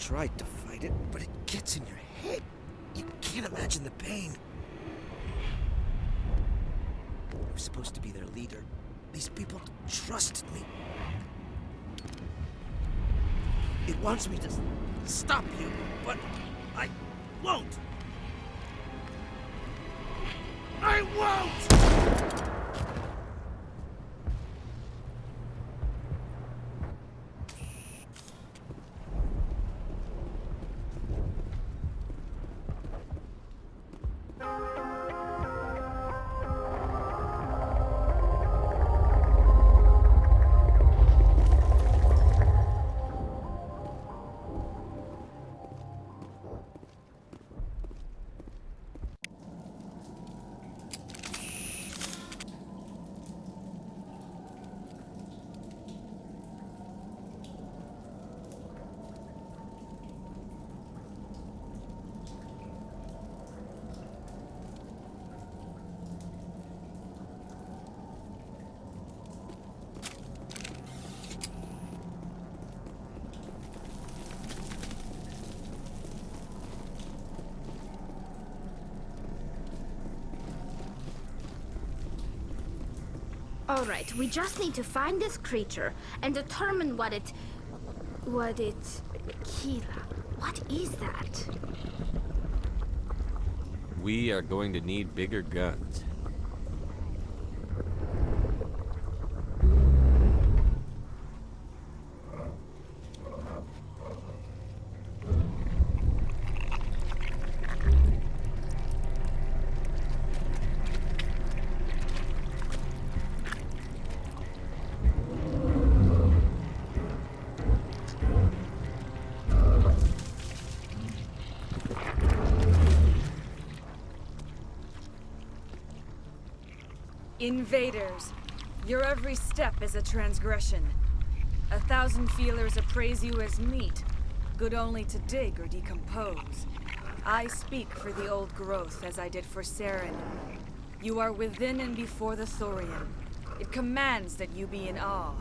tried to fight it, but it gets in your head. You can't imagine the pain. I was supposed to be their leader. These people trusted me. It wants me to stop you, but I won't. I won't! Alright, we just need to find this creature and determine what it... Kira, what is that? We are going to need bigger guns. Invaders, your every step is a transgression. 1,000 feelers appraise you as meat, good only to dig or decompose. I speak for the old growth as I did for Saren. You are within and before the Thorian. It commands that you be in awe.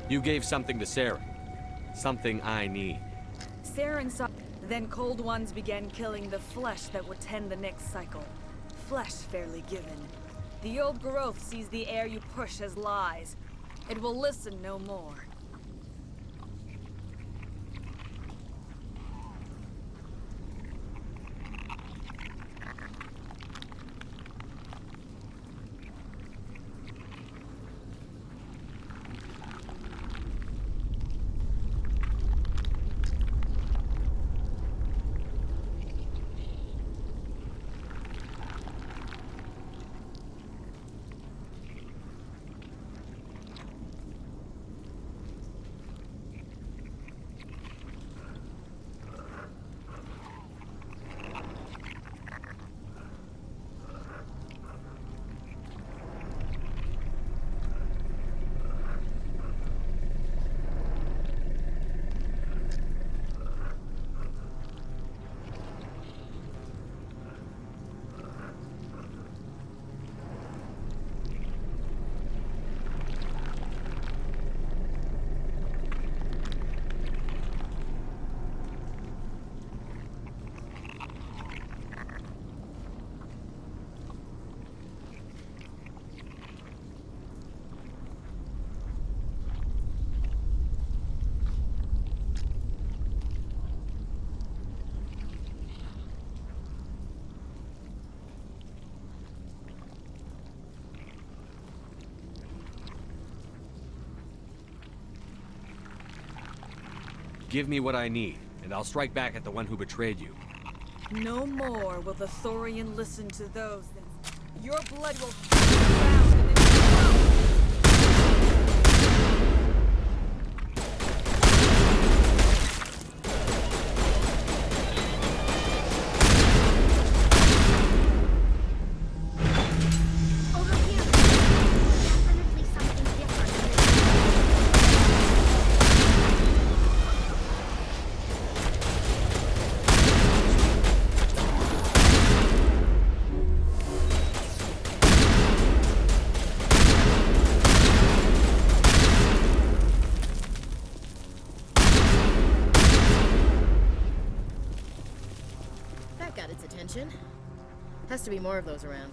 You gave something to Saren. Something I need. Saren saw... Then Cold Ones began killing the flesh that would tend the next cycle. Flesh fairly given. The old growth sees the air you push as lies. It will listen no more. Give me what I need, and I'll strike back at the one who betrayed you. No more will the Thorian listen to those that... Your blood will drown in its Over here. Definitely something different. That got its attention. Has to be more of those around.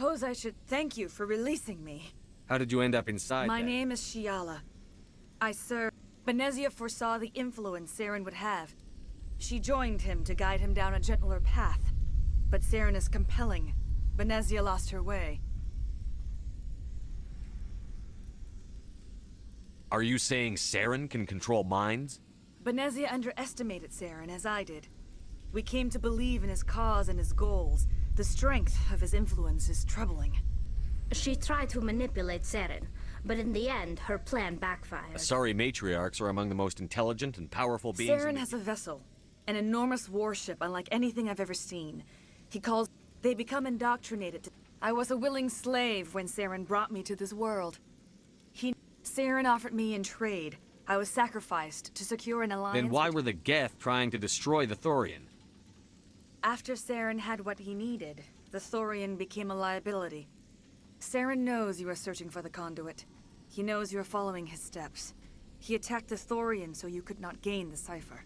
suppose I should thank you for releasing me. How did you end up inside My there? name is Shiala. I serve. Benezia foresaw the influence Saren would have. She joined him to guide him down a gentler path. But Saren is compelling. Benezia lost her way. Are you saying Saren can control minds? Benezia underestimated Saren, as I did. We came to believe in his cause and his goals. The strength of his influence is troubling. She tried to manipulate Saren, but in the end, her plan backfired. Sorry, matriarchs are among the most intelligent and powerful beings. Saren has a vessel, an enormous warship unlike anything I've ever seen. He calls... They become indoctrinated to... I was a willing slave when Saren brought me to this world. Saren offered me in trade. I was sacrificed to secure an alliance. Then why were the Geth trying to destroy the Thorian? After Saren had what he needed, the Thorian became a liability. Saren knows you are searching for the conduit. He knows you are following his steps. He attacked the Thorian so you could not gain the cipher.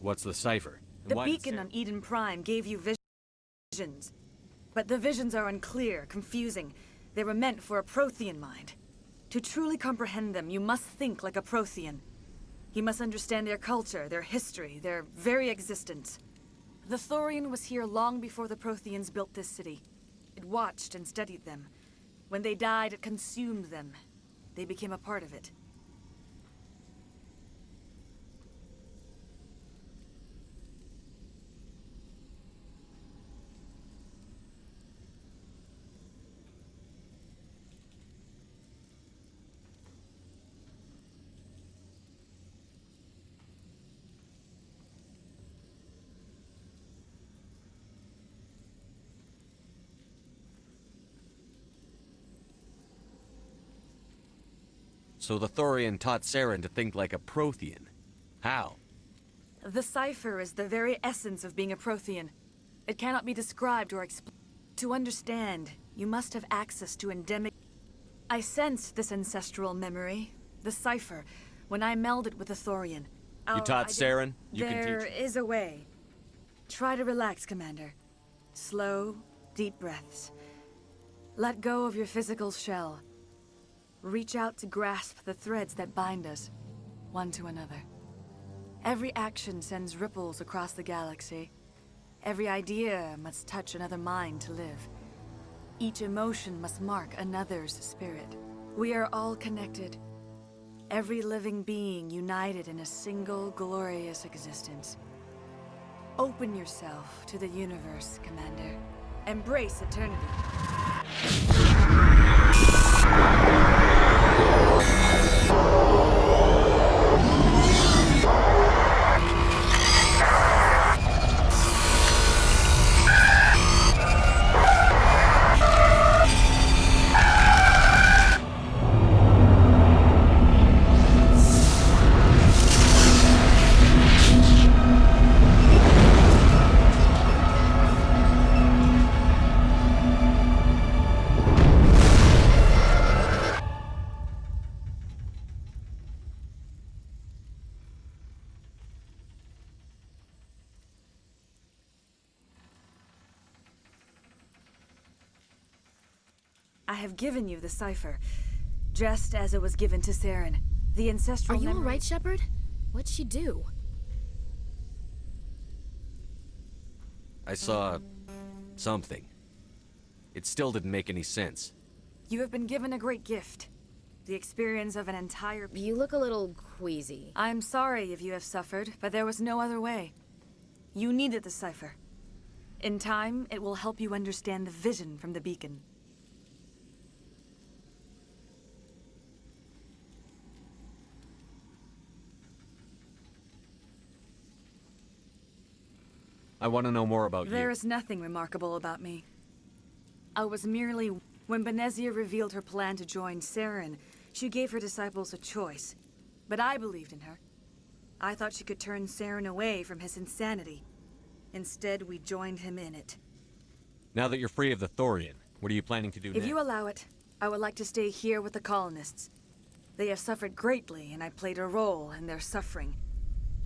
What's the cipher? And The why did beacon Saren- on Eden Prime gave you visions. But the visions are unclear, confusing. They were meant for a Prothean mind. To truly comprehend them, you must think like a Prothean. You must understand their culture, their history, their very existence. The Thorian was here long before the Protheans built this city. It watched and studied them. When they died, it consumed them. They became a part of it. So the Thorian taught Saren to think like a Prothean. How? The cipher is the very essence of being a Prothean. It cannot be described or explained. To understand, you must have access to endemic... I sensed this ancestral memory, the cipher, when I melded with the Thorian. You taught Saren? You can There teach. is a way. Try to relax, Commander. Slow, deep breaths. Let go of your physical shell. Reach out to grasp the threads that bind us, one to another. Every action sends ripples across the galaxy. Every idea must touch another mind to live. Each emotion must mark another's spirit. We are all connected. Every living being united in a single glorious existence. Open yourself to the universe, Commander. Embrace eternity. I have given you the cipher, just as it was given to Saren. The ancestral Are you memories- alright, Shepard? What'd she do? I saw... something. It still didn't make any sense. You have been given a great gift. The experience of an entire people. You look a little queasy. I'm sorry if you have suffered, but there was no other way. You needed the cipher. In time, it will help you understand the vision from the beacon. I want to know more about There you. is nothing remarkable about me. I was merely... When Benezia revealed her plan to join Saren, she gave her disciples a choice. But I believed in her. I thought she could turn Saren away from his insanity. Instead, we joined him in it. Now that you're free of the Thorian, what are you planning to do If next? you allow it, I would like to stay here with the colonists. They have suffered greatly, and I played a role in their suffering.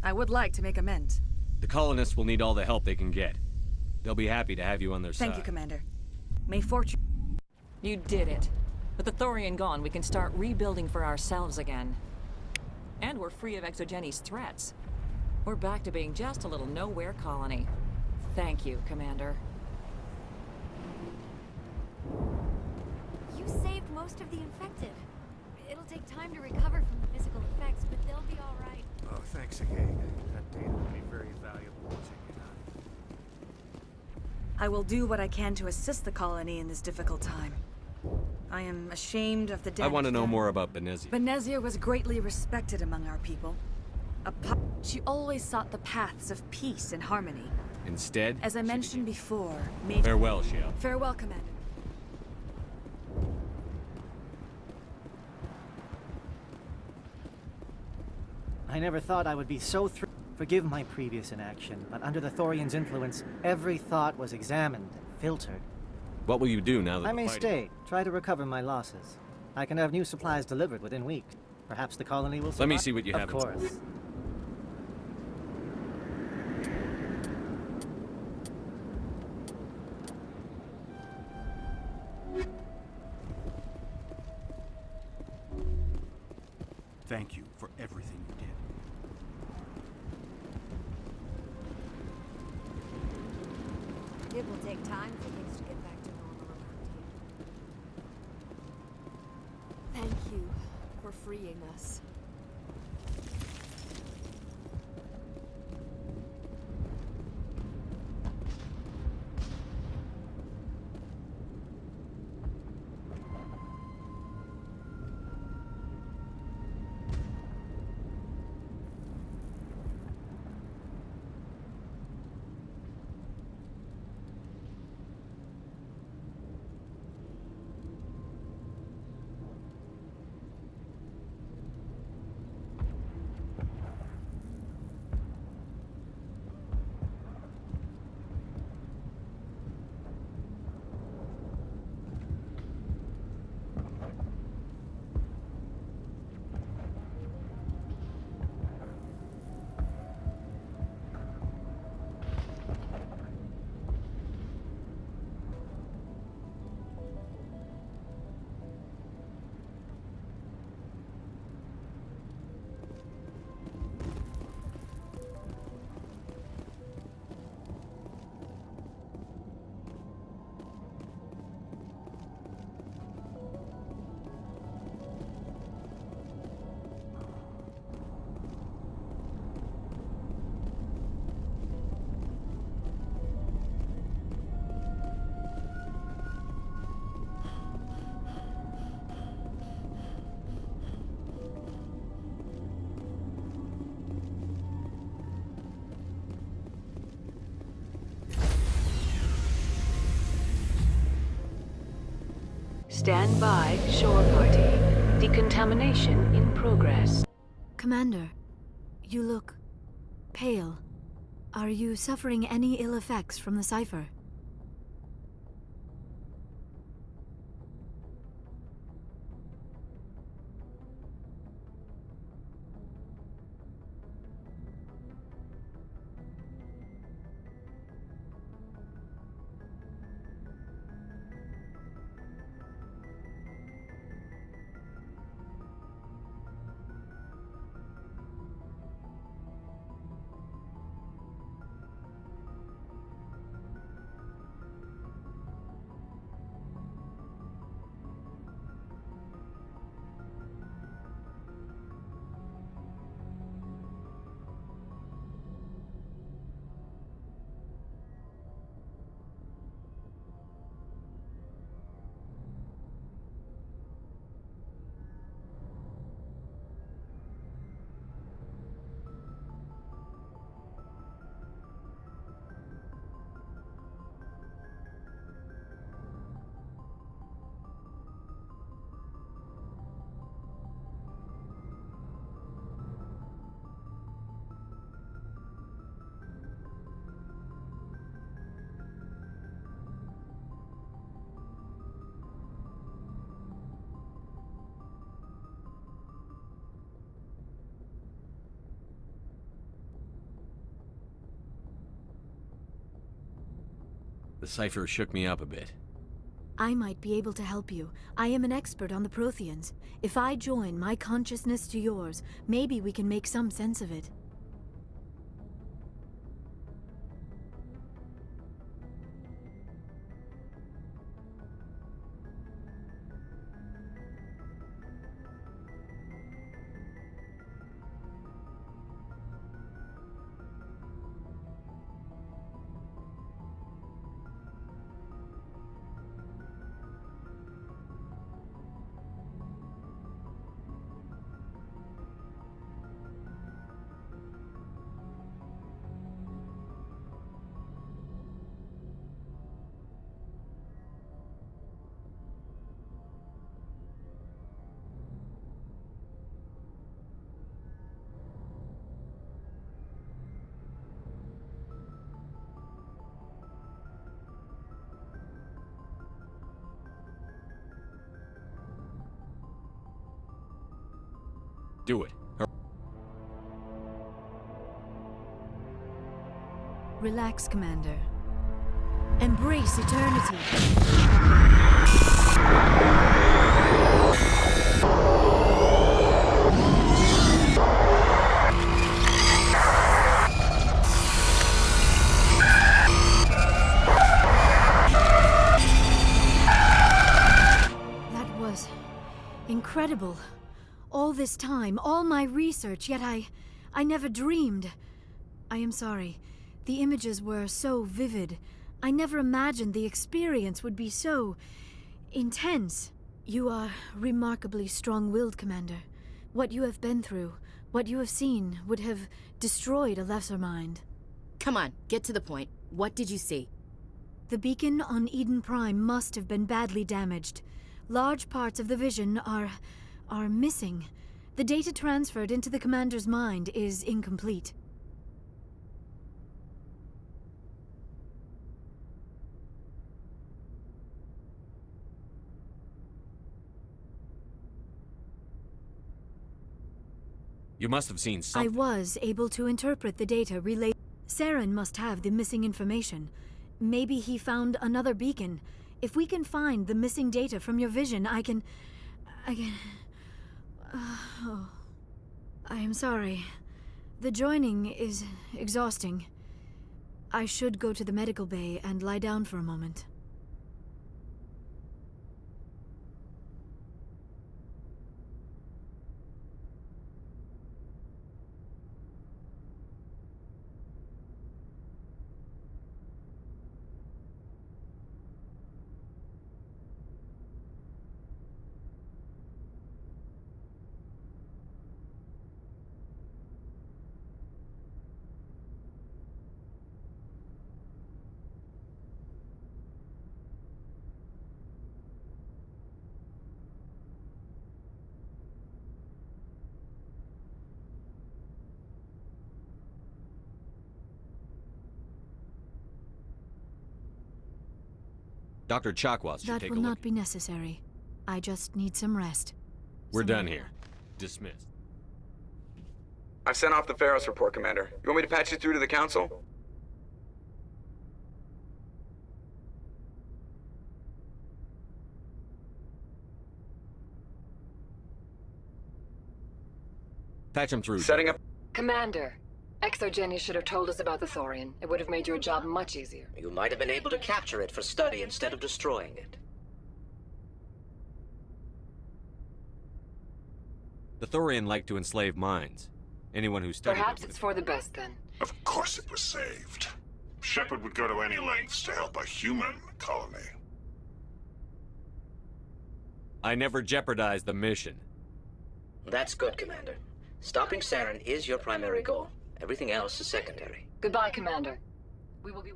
I would like to make amends. The colonists will need all the help they can get. They'll be happy to have you on their side. Thank you, Commander. May fortune... You did it. With the Thorian gone, we can start rebuilding for ourselves again. And we're free of Exogenes' threats. We're back to being just a little nowhere colony. Thank you, Commander. You saved most of the infected. It'll take time to recover from the physical effects, but they'll be all right. Oh, thanks again. That data will be very valuable to check it out. I will do what I can to assist the colony in this difficult time. I am ashamed of the damage I want to know done. more about Benezia. Benezia was greatly respected among our people. She always sought the paths of peace and harmony. Instead, As I she mentioned became- before, made... Farewell, Shiel. Farewell, Commander. I never thought I would be so Forgive my previous inaction, but under the Thorians' influence, every thought was examined and filtered. What will you do now that I the may fighting- stay, try to recover my losses. I can have new supplies delivered within weeks. Perhaps the colony will survive. Let me see what you have Of in store. course. Thank you for everything you did. It will take time for things to get back to normal around here. Thank you for freeing us. Stand by, shore party. Decontamination in progress. Commander, you look pale. Are you suffering any ill effects from the cipher? The cipher shook me up a bit. I might be able to help you. I am an expert on the Protheans. If I join my consciousness to yours, maybe we can make some sense of it. Do it. Relax, Commander. Embrace eternity. That was incredible. All this time, all my research, yet I never dreamed. I am sorry. The images were so vivid. I never imagined the experience would be so intense. You are remarkably strong-willed, Commander. What you have been through, what you have seen, would have destroyed a lesser mind. Come on, get to the point. What did you see? The beacon on Eden Prime must have been badly damaged. Large parts of the vision are missing. The data transferred into the Commander's mind is incomplete. You must have seen something. I was able to interpret the data relayed. Saren must have the missing information. Maybe he found another beacon. If we can find the missing data from your vision, I can... Oh. I am sorry. The joining is exhausting. I should go to the medical bay and lie down for a moment. Dr. Chakwas should That take a will look. not be necessary. I just need some rest. We're Some done air. here. Dismissed. I've sent off the Pharos report, Commander. You want me to patch you through to the Council? Patch him through. Setting up... Commander, Exogeny should have told us about the Thorian. It would have made your job much easier. You might have been able to capture it for study instead of destroying it. The Thorian like to enslave minds. Anyone who studied Perhaps them it's for the best then. Of course it was saved. Shepard would go to any lengths to help a human colony. I never jeopardized the mission. That's good, Commander. Stopping Saren is your primary goal. Everything else is secondary. Goodbye, Commander. We will be...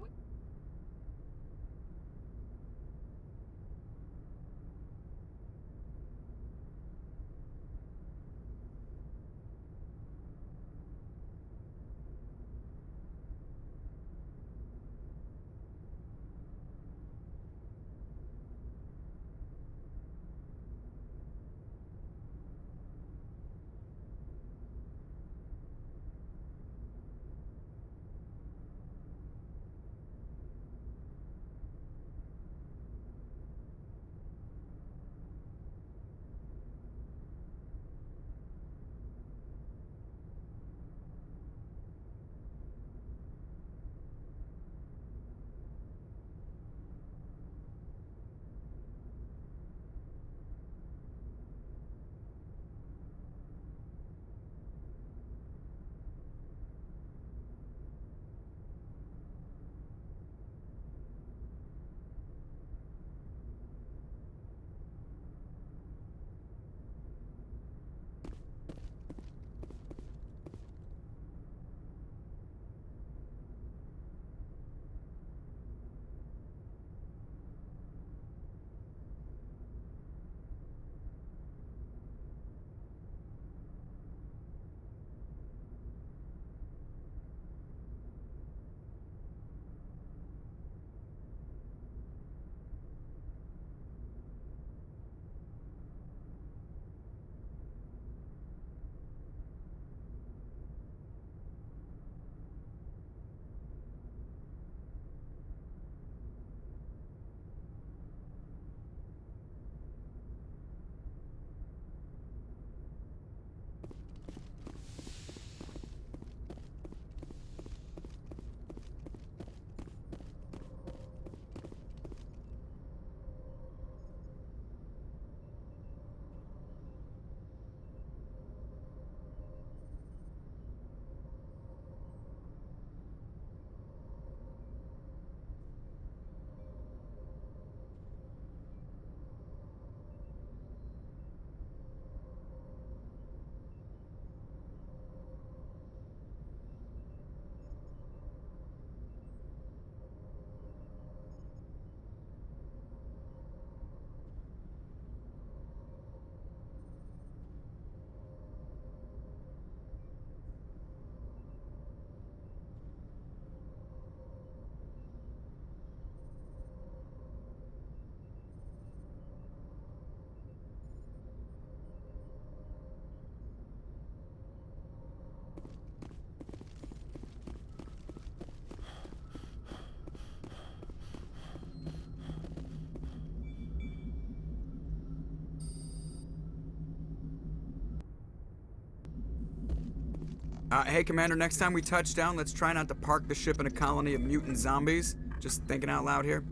Hey, Commander, next time we touch down, let's try not to park the ship in a colony of mutant zombies. Just thinking out loud here.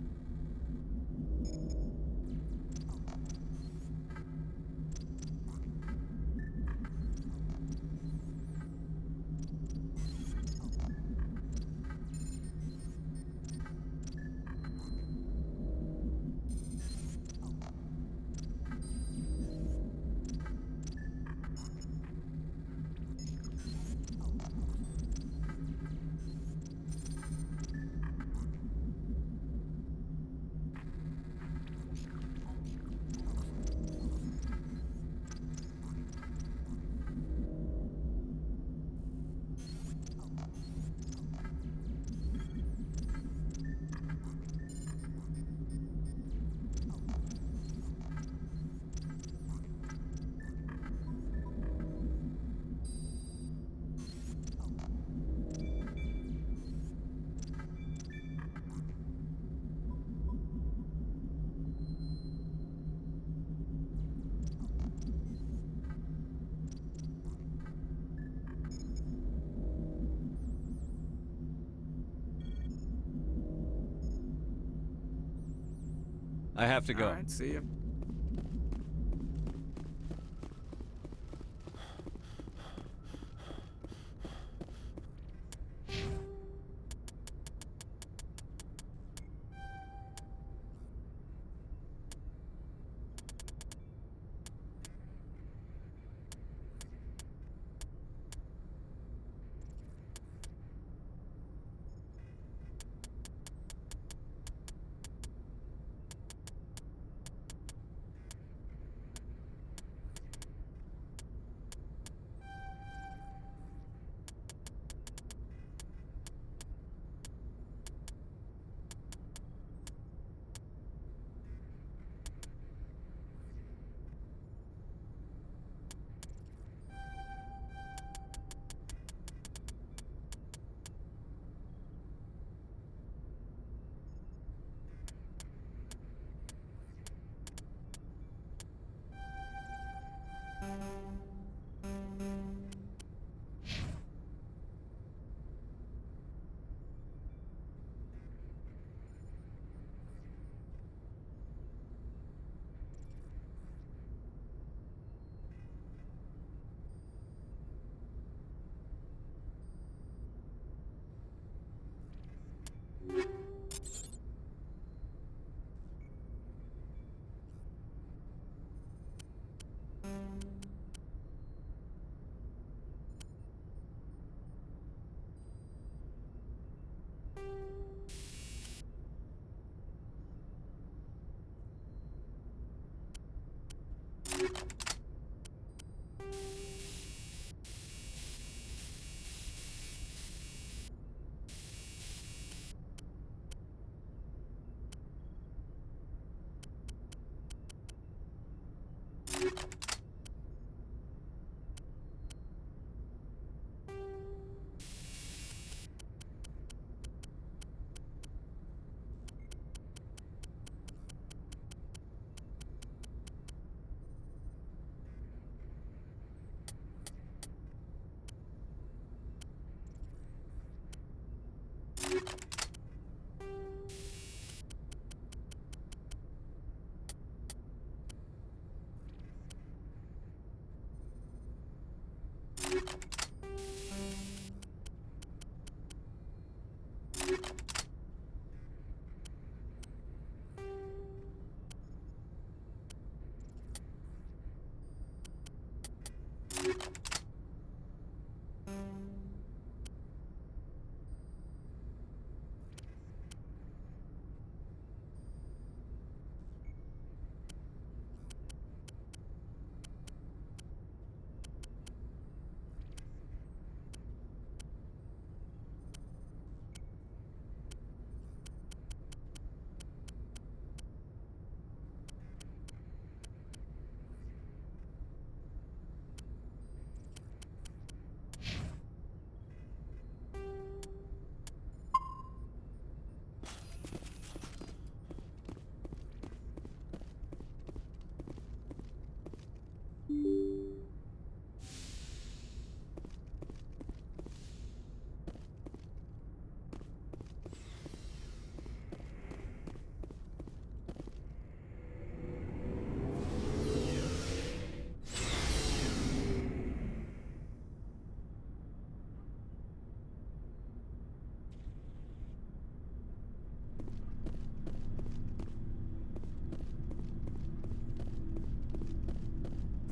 I have to go. All right, see ya.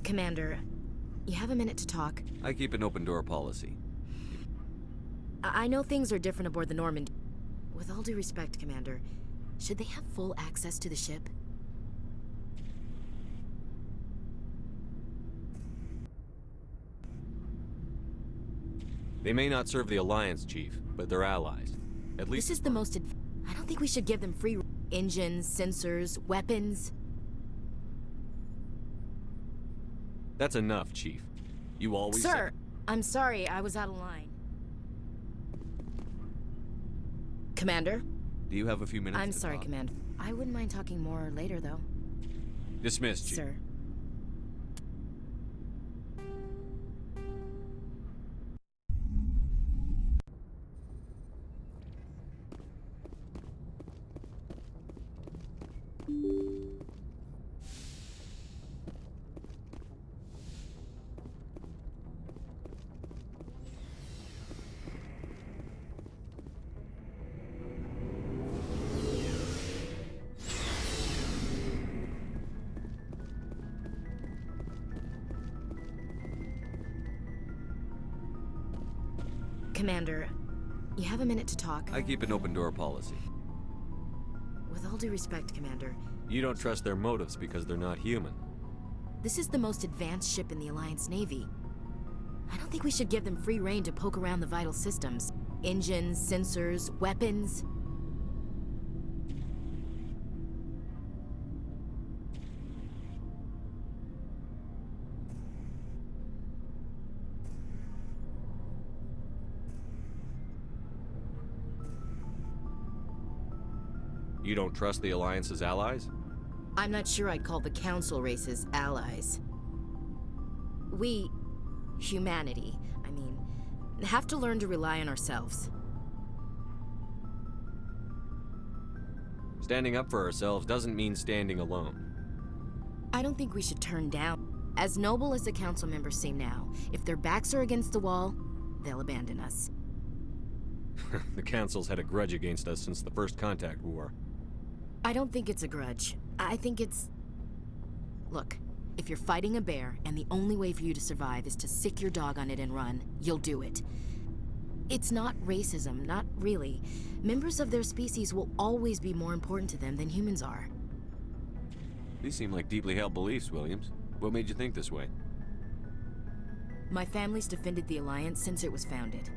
Commander, you have a minute to talk. I keep an open door policy. I know things are different aboard the Normandy. With all due respect, Commander, should they have full access to the ship? They may not serve the Alliance, Chief, but they're allies. At least This is the most... I don't think we should give them free engines, sensors, weapons. that's enough, Chief. You always Sir, I'm sorry, I was out of line. Commander? Do you have a few minutes I'm to sorry, talk? Commander. I wouldn't mind talking more later, though. Dismissed, Chief. Sir. Commander, you have a minute to talk. I keep an open door policy. With all due respect, Commander, You don't trust their motives because they're not human. this is the most advanced ship in the Alliance Navy. I don't think we should give them free rein to poke around the vital systems. Engines, sensors, weapons. You don't trust the Alliance's allies? I'm not sure I'd call the Council races allies. We, humanity, I mean, have to learn to rely on ourselves. Standing up for ourselves doesn't mean standing alone. I don't think we should turn down. As noble as the Council members seem now, if their backs are against the wall, they'll abandon us. The Council's had a grudge against us since the First Contact War. I don't think it's a grudge. I think it's... Look, if you're fighting a bear and the only way for you to survive is to sick your dog on it and run, you'll do it. It's not racism, not really. Members of their species will always be more important to them than humans are. These seem like deeply held beliefs, Williams. What made you think this way? My family's defended the Alliance since it was founded.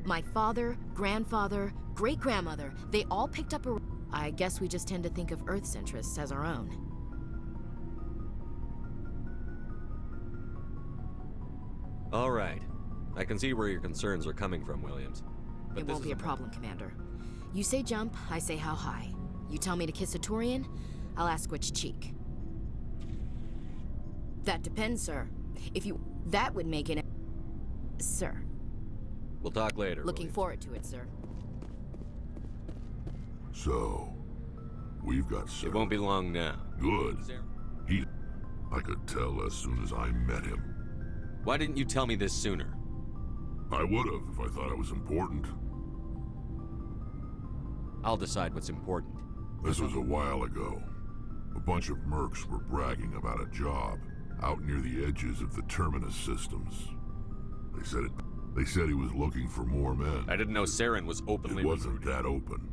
My father, grandfather, great-grandmother, they all picked up a... I guess we just tend to think of Earth's interests as our own. All right. I can see where your concerns are coming from, Williams. But It this won't be is a problem, Commander. You say jump, I say how high. You tell me to kiss a Turian, I'll ask which cheek. That depends, sir. If you... That would make it... Sir. We'll talk later. Looking forward to it, sir. So, we've got Sarah. It won't be long now. Good. I could tell as soon as I met him. Why didn't you tell me this sooner? I would have if I thought it was important. I'll decide what's important. This was a while ago. A bunch of mercs were bragging about a job out near the edges of the Terminus systems. They said he was looking for more men. I didn't know Saren was openly It wasn't that open.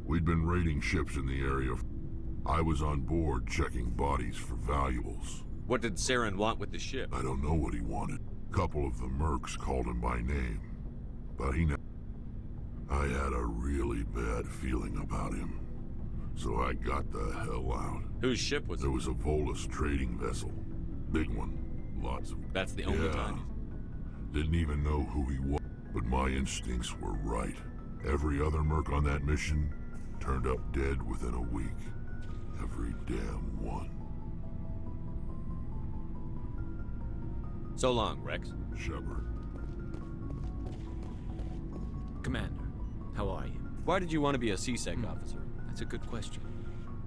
We'd been raiding ships in the area. I was on board checking bodies for valuables. What did Saren want with the ship? I don't know what he wanted. A couple of the mercs called him by name, but he never... I had a really bad feeling about him, so I got the hell out. Whose ship was it? There was a Volus trading vessel. Big one. Lots of... That's the only time. Didn't even know who he was, but my instincts were right. Every other merc on that mission turned up dead within a week. Every damn one. So long, Rex. Shepard. Commander, how are you? Why did you want to be a CSEC officer? That's a good question.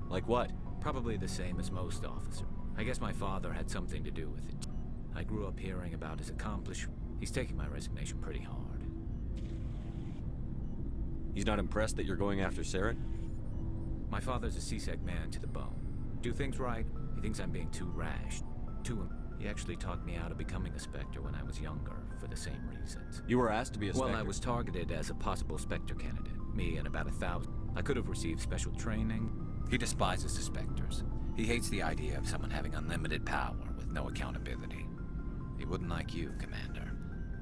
Like what? Probably the same as most officers. I guess my father had something to do with it. I grew up hearing about his accomplishments. He's taking my resignation pretty hard. He's not impressed that you're going after Saren? My father's a CSEC man to the bone. Do things right, he thinks I'm being too rash. He actually talked me out of becoming a Spectre when I was younger, for the same reasons. You were asked to be a Spectre? Well, I was targeted as a possible Spectre candidate. Me and about 1,000. I could have received special training. He despises the Spectres. He hates the idea of someone having unlimited power with no accountability. He wouldn't like you, Commander.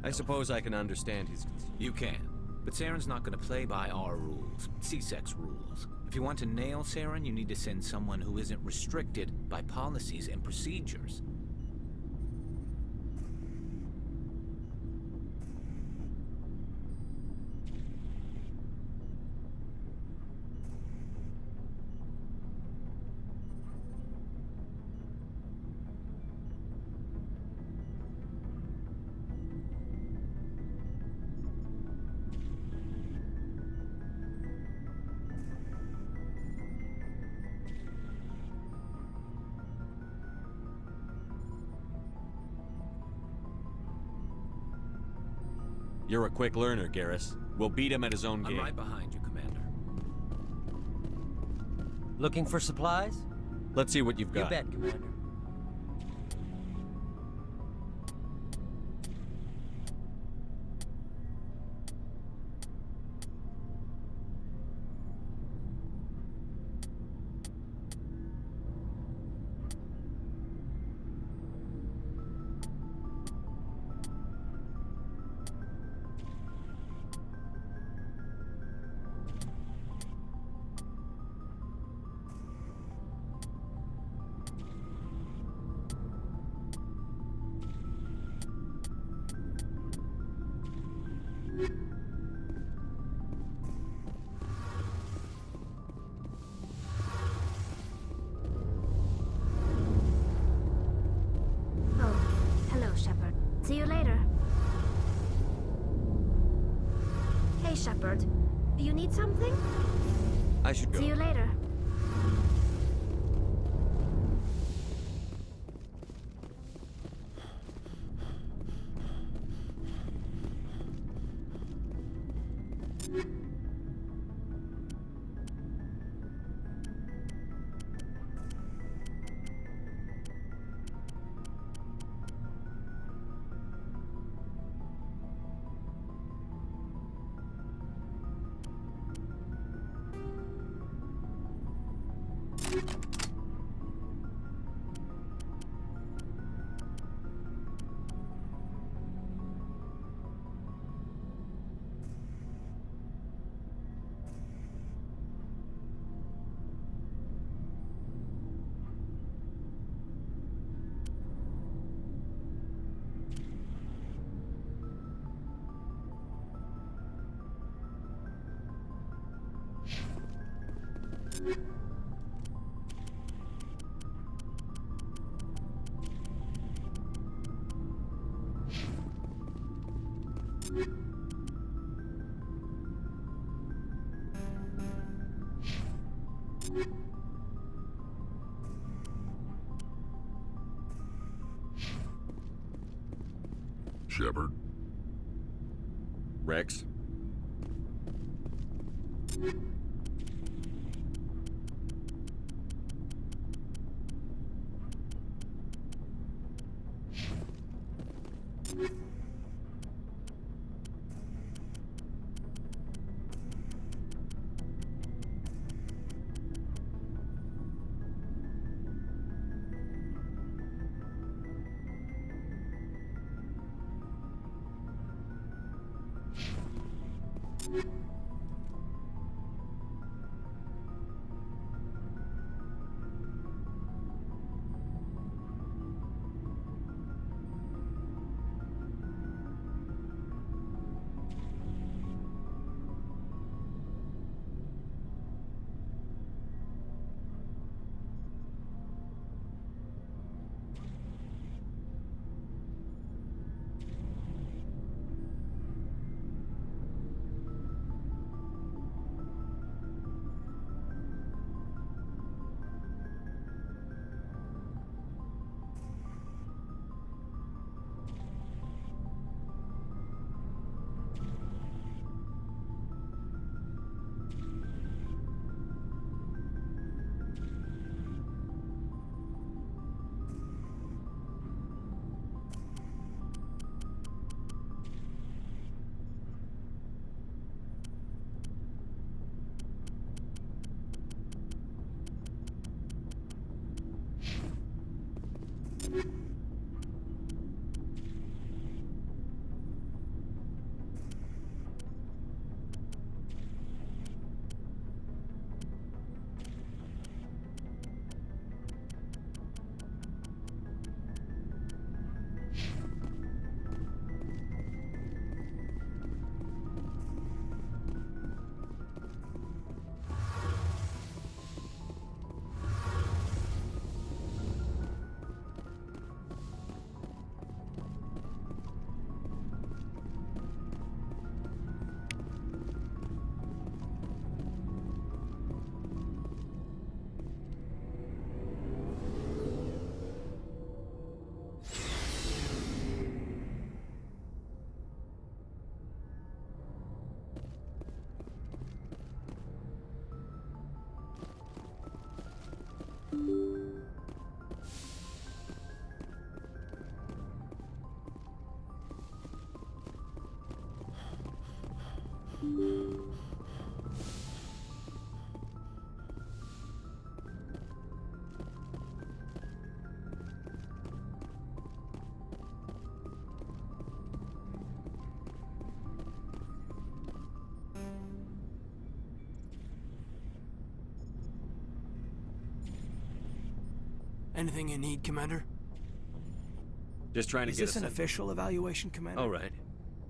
I suppose I can understand his... You can. But Saren's not going to play by our rules. C-Sex rules. If you want to nail Saren, you need to send someone who isn't restricted by policies and procedures. You're a quick learner, Garrus. We'll beat him at his own game. I'm right behind you, Commander. Looking for supplies? Let's see what you've got. You bet, Commander. See you later. Hey, Shepard. Do you need something? I should go. See you later. Shepard? Rex? Anything you need, Commander? Just trying to Is get this a an sense. official evaluation, Commander? All right.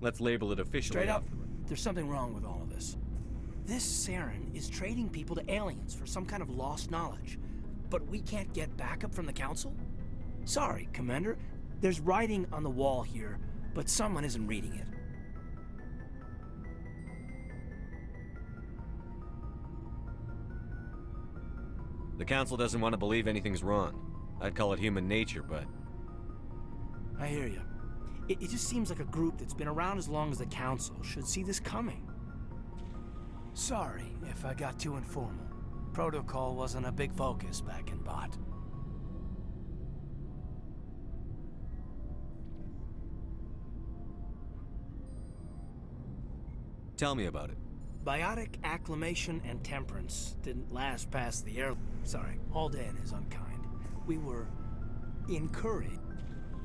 Let's label it officially. Straight up, there's something wrong with all of this. This Saren is trading people to aliens for some kind of lost knowledge. But we can't get backup from the Council? Sorry, Commander. There's writing on the wall here, but someone isn't reading it. The Council doesn't want to believe anything's wrong. I'd call it human nature, but... I hear you. It just seems like a group that's been around as long as the Council should see this coming. Sorry if I got too informal. Protocol wasn't a big focus back in Bot. Tell me about it. Biotic acclimation and temperance didn't last past the air. Sorry, Haldane is unkind. We were encouraged.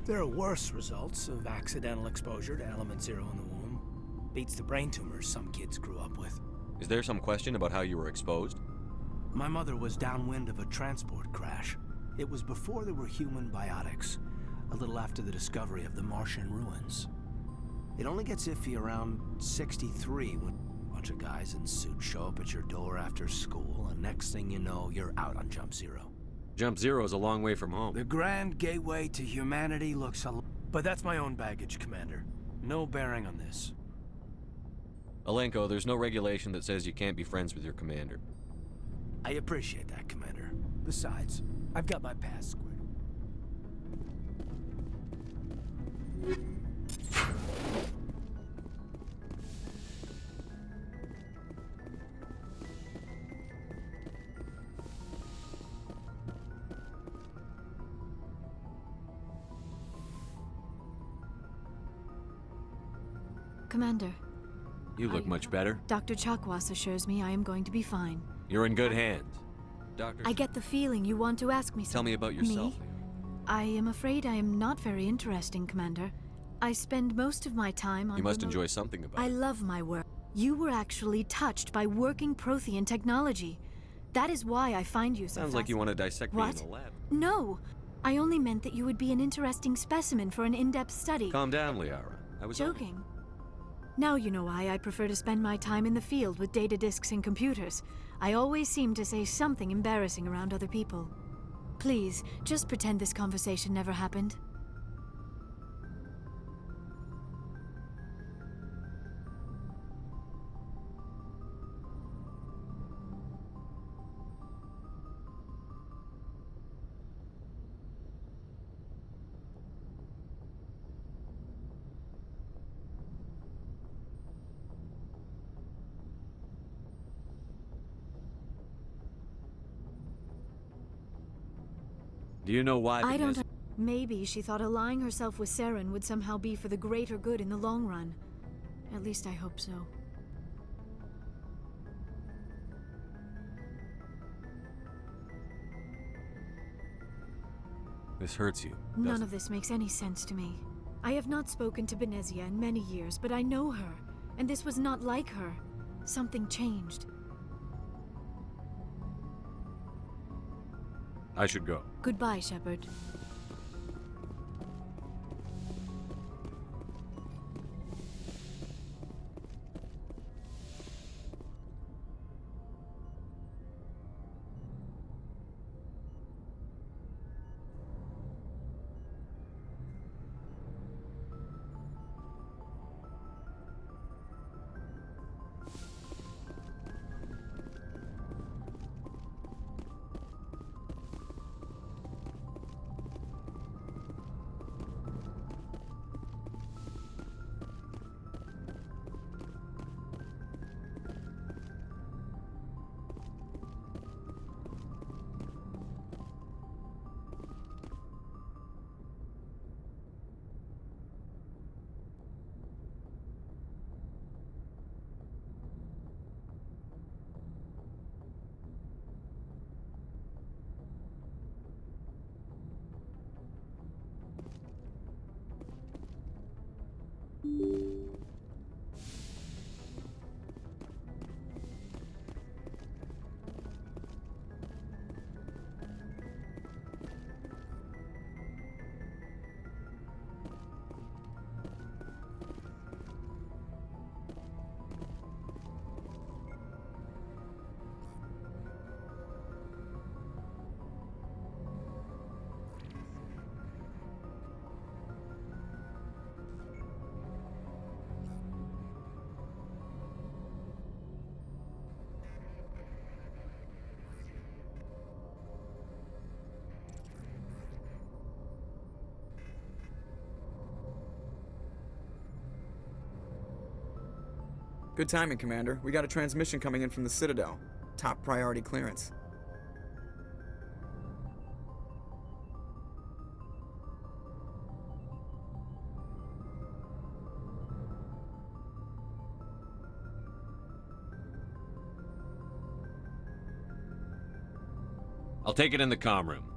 There are worse results of accidental exposure to element zero in the womb. Beats the brain tumors some kids grew up with. Is there some question about how you were exposed? My mother was downwind of a transport crash. It was before there were human biotics, a little after the discovery of the Martian ruins. It only gets iffy around 63 when a bunch of guys in suits show up at your door after school, and next thing you know, you're out on Jump Zero. Jump Zero is a long way from home. The grand gateway to humanity looks a... But that's my own baggage, Commander. No bearing on this. Alenko, there's no regulation that says you can't be friends with your commander. I appreciate that, Commander. Besides, I've got my past squared. Commander, You look much better. Dr. Chakwas assures me I am going to be fine. You're in good hands. Doctor, I get the feeling you want to ask me something. tell me about yourself. Me? I am afraid I am not very interesting, Commander. I spend most of my time on You must remote- enjoy something about I it. love my work. You were actually touched by working Prothean technology. That is why I find you so Sounds like you want to dissect me What? in the lab. No! I only meant that you would be an interesting specimen for an in-depth study. Calm down, Liara. I was Joking. Now you know why I prefer to spend my time in the field with data disks and computers. I always seem to say something embarrassing around other people. Please, just pretend this conversation never happened. Do you know why? I don't. Maybe she thought allying herself with Saren would somehow be for the greater good in the long run. At least I hope so. This hurts you. None of this makes any sense to me. I have not spoken to Benezia in many years, but I know her, and this was not like her. Something changed. I should go. Goodbye, Shepard. Good timing, Commander. We got a transmission coming in from the Citadel. Top priority clearance. I'll take it in the comm room.